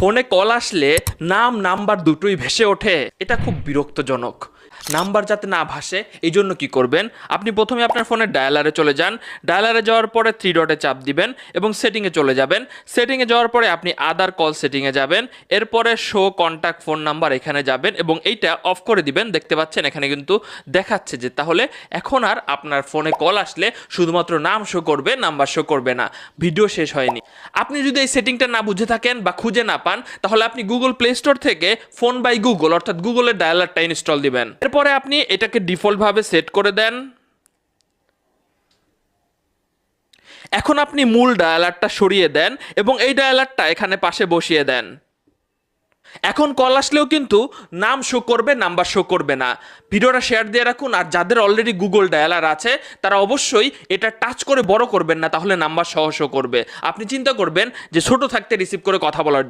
ফোনে কল আসলে নাম নাম্বার দুটোই ভেসে ওঠে, এটা খুব বিরক্তজনক। নাম্বার যাতে না ভাসে এই জন্য কি করবেন, আপনি প্রথমে আপনার ফোনের ডায়ালারে চলে যান। ডায়ালারে যাওয়ার পরে 3 ডটে চাপ দিবেন এবং সেটিংয়ে চলে যাবেন। সেটিংয়ে যাওয়ার পরে আপনি আদার কল সেটিংয়ে যাবেন, এরপরে শো কন্ট্যাক্ট ফোন নাম্বার এখানে যাবেন এবং এইটা অফ করে দিবেন। দেখতে পাচ্ছেন এখানে কিন্তু দেখাচ্ছে যে তাহলে এখন আর আপনার ফোনে কল আসলে শুধুমাত্র নাম শো করবে, নাম্বার শো করবে না। ভিডিও শেষ হয়নি। আপনি যদি এই সেটিংটা না বুঝে থাকেন বা খুঁজে না পান, তাহলে আপনি গুগল প্লে স্টোর থেকে ফোন বাই গুগল অর্থাৎ গুগলের ডায়ালারটা ইনস্টল দিবেন। এরপরে আপনি এটাকে ডিফল্ট ভাবে সেট করে দেন। এখন আপনি মূল ডায়ালারটা সরিয়ে দেন এবং এই ডায়ালারটা এখানে পাশে বসিয়ে দেন। এখন কল আসলেও কিন্তু নাম শো করবে, নাম্বার শো করবে না। ভিডিওটা শেয়ার দিয়ে রাখুন, আর যাদের অলরেডি গুগল ডায়ালার আছে তারা অবশ্যই এটা টাচ করে বড় করবেন না, তাহলে নাম্বার সহ শো করবে। আপনি চিন্তা করবেন যে ছোট থাকতে রিসিভ করে কথা বলার জন্য।